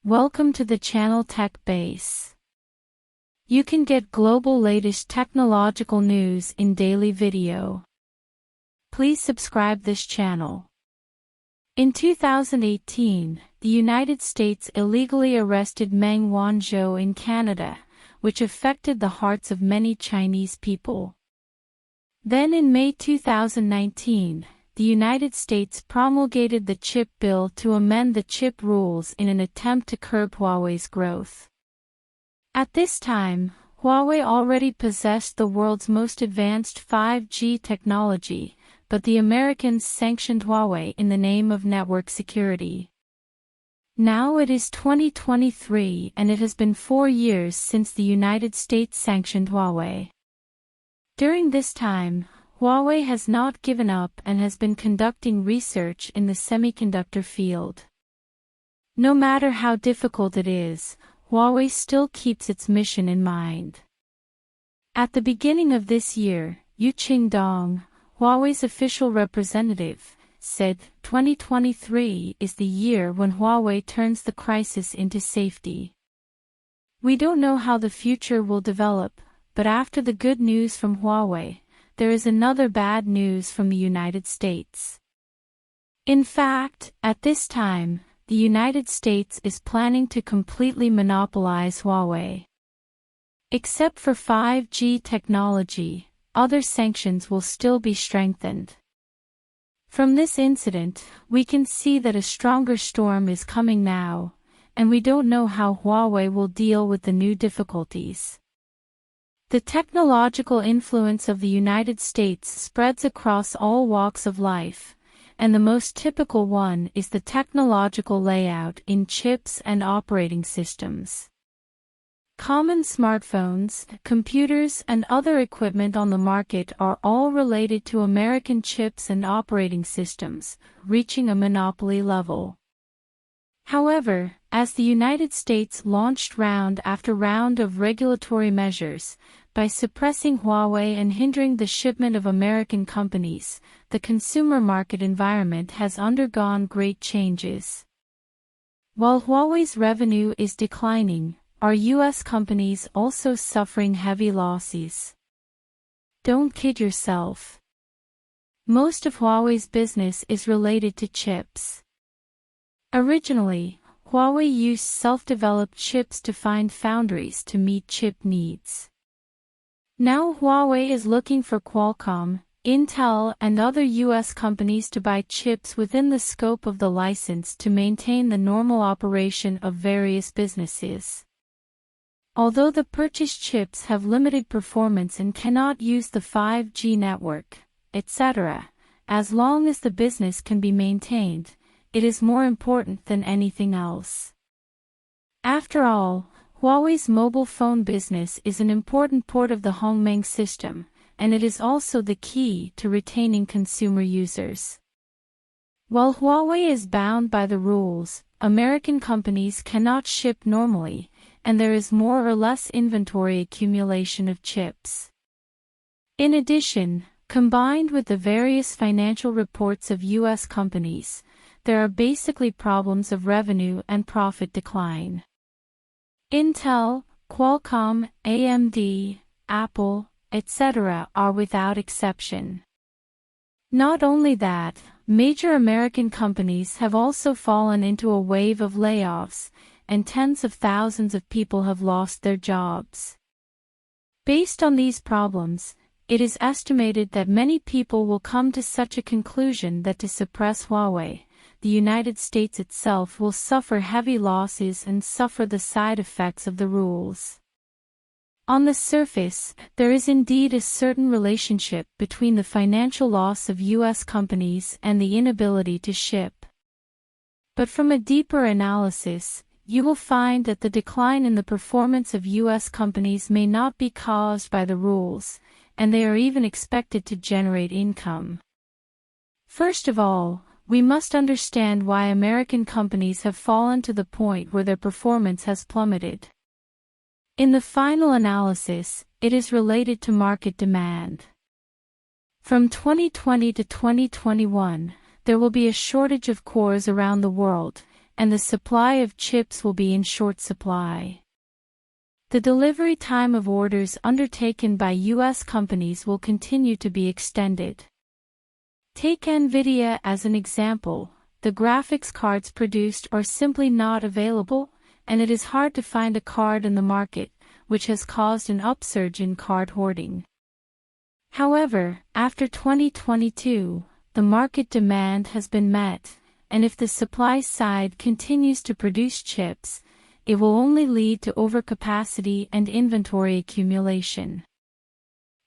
Welcome to the channel Tech Base. You can get global latest technological news in daily video. Please subscribe this channel. In 2018, the United States illegally arrested Meng Wanzhou in Canada, which affected the hearts of many Chinese people. Then in May 2019, the United States promulgated the Chip Bill to amend the chip rules in an attempt to curb Huawei's growth. At this time, Huawei already possessed the world's most advanced 5G technology, but the Americans sanctioned Huawei in the name of network security. Now it is 2023 and it has been 4 years since the United States sanctioned Huawei. During this time, Huawei has not given up and has been conducting research in the semiconductor field. No matter how difficult it is, Huawei still keeps its mission in mind. At the beginning of this year, Yu Qingdong, Huawei's official representative, said 2023 is the year when Huawei turns the crisis into safety. We don't know how the future will develop, but after the good news from Huawei, there is another bad news from the United States. In fact, at this time, the United States is planning to completely monopolize Huawei. Except for 5G technology, other sanctions will still be strengthened. From this incident, we can see that a stronger storm is coming now, and we don't know how Huawei will deal with the new difficulties. The technological influence of the United States spreads across all walks of life, and the most typical one is the technological layout in chips and operating systems. Common smartphones, computers, and other equipment on the market are all related to American chips and operating systems, reaching a monopoly level. However, as the United States launched round after round of regulatory measures, by suppressing Huawei and hindering the shipment of American companies, the consumer market environment has undergone great changes. While Huawei's revenue is declining, are U.S. companies also suffering heavy losses? Don't kid yourself. Most of Huawei's business is related to chips. Originally, Huawei used self-developed chips to find foundries to meet chip needs. Now Huawei is looking for Qualcomm, Intel, and other U.S. companies to buy chips within the scope of the license to maintain the normal operation of various businesses. Although the purchased chips have limited performance and cannot use the 5G network, etc., as long as the business can be maintained, it is more important than anything else. After all, Huawei's mobile phone business is an important part of the Hongmeng system, and it is also the key to retaining consumer users. While Huawei is bound by the rules, American companies cannot ship normally, and there is more or less inventory accumulation of chips. In addition, combined with the various financial reports of U.S. companies, there are basically problems of revenue and profit decline. Intel, Qualcomm, AMD, Apple, etc. are without exception. Not only that, major American companies have also fallen into a wave of layoffs, and tens of thousands of people have lost their jobs. Based on these problems, it is estimated that many people will come to such a conclusion that to suppress Huawei, the United States itself will suffer heavy losses and suffer the side effects of the rules. On the surface, there is indeed a certain relationship between the financial loss of U.S. companies and the inability to ship. But from a deeper analysis, you will find that the decline in the performance of U.S. companies may not be caused by the rules, and they are even expected to generate income. First of all, we must understand why American companies have fallen to the point where their performance has plummeted. In the final analysis, it is related to market demand. From 2020 to 2021, there will be a shortage of cores around the world, and the supply of chips will be in short supply. The delivery time of orders undertaken by U.S. companies will continue to be extended. Take NVIDIA as an example. The graphics cards produced are simply not available, and it is hard to find a card in the market, which has caused an upsurge in card hoarding. However, after 2022, the market demand has been met, and if the supply side continues to produce chips, it will only lead to overcapacity and inventory accumulation.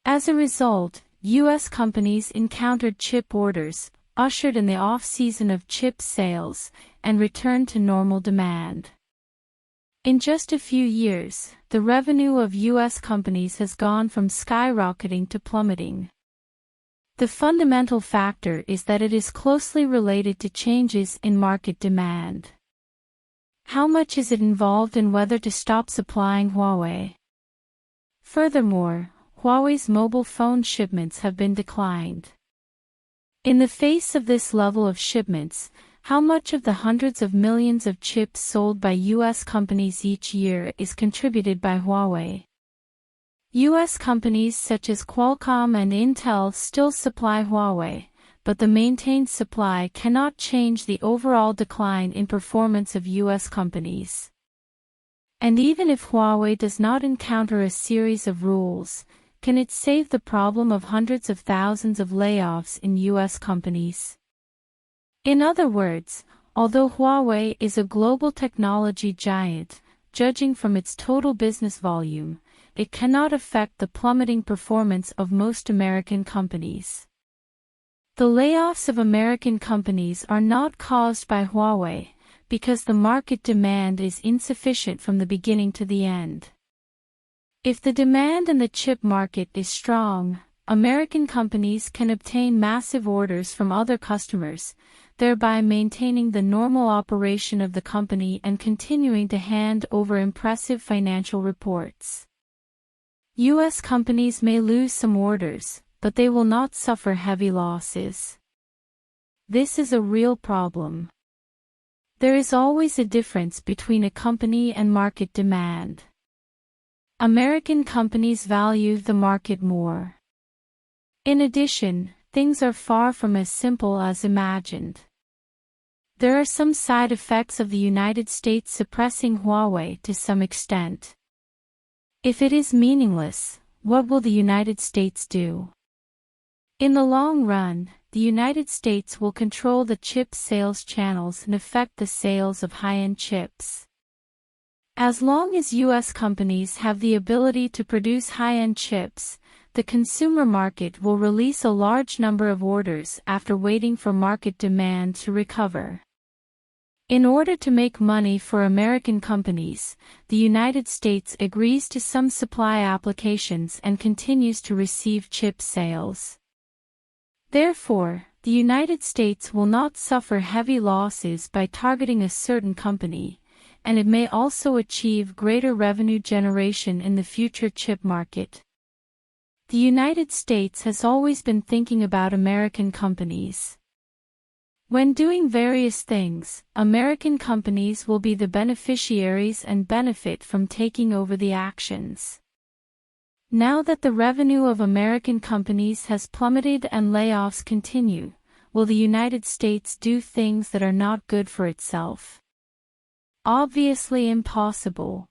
As a result, U.S. companies encountered chip orders, ushered in the off-season of chip sales, and returned to normal demand. In just a few years, the revenue of U.S. companies has gone from skyrocketing to plummeting. The fundamental factor is that it is closely related to changes in market demand. How much is it involved in whether to stop supplying Huawei? Furthermore, Huawei's mobile phone shipments have been declined. In the face of this level of shipments, how much of the hundreds of millions of chips sold by U.S. companies each year is contributed by Huawei? U.S. companies such as Qualcomm and Intel still supply Huawei, but the maintained supply cannot change the overall decline in performance of U.S. companies. And even if Huawei does not encounter a series of rules, can it save the problem of hundreds of thousands of layoffs in U.S. companies? In other words, although Huawei is a global technology giant, judging from its total business volume, it cannot affect the plummeting performance of most American companies. The layoffs of American companies are not caused by Huawei, because the market demand is insufficient from the beginning to the end. If the demand in the chip market is strong, American companies can obtain massive orders from other customers, thereby maintaining the normal operation of the company and continuing to hand over impressive financial reports. U.S. companies may lose some orders, but they will not suffer heavy losses. This is a real problem. There is always a difference between a company and market demand. American companies value the market more. In addition, things are far from as simple as imagined. There are some side effects of the United States suppressing Huawei to some extent. If it is meaningless, what will the United States do? In the long run, the United States will control the chip sales channels and affect the sales of high-end chips. As long as U.S. companies have the ability to produce high-end chips, the consumer market will release a large number of orders after waiting for market demand to recover. In order to make money for American companies, the United States agrees to some supply applications and continues to receive chip sales. Therefore, the United States will not suffer heavy losses by targeting a certain company, and it may also achieve greater revenue generation in the future chip market. The United States has always been thinking about American companies. When doing various things, American companies will be the beneficiaries and benefit from taking over the actions. Now that the revenue of American companies has plummeted and layoffs continue, will the United States do things that are not good for itself? Obviously impossible.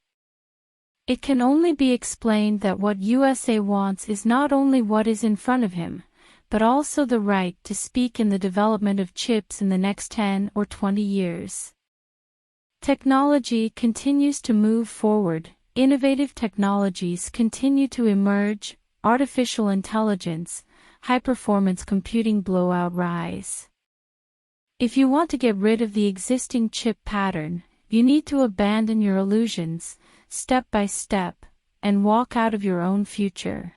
It can only be explained that what USA wants is not only what is in front of him, but also the right to speak in the development of chips in the next 10 or 20 years. Technology continues to move forward. Innovative technologies continue to emerge, artificial intelligence, high-performance computing blowout rise. If you want to get rid of the existing chip pattern, you need to abandon your illusions, step by step, and walk out of your own future.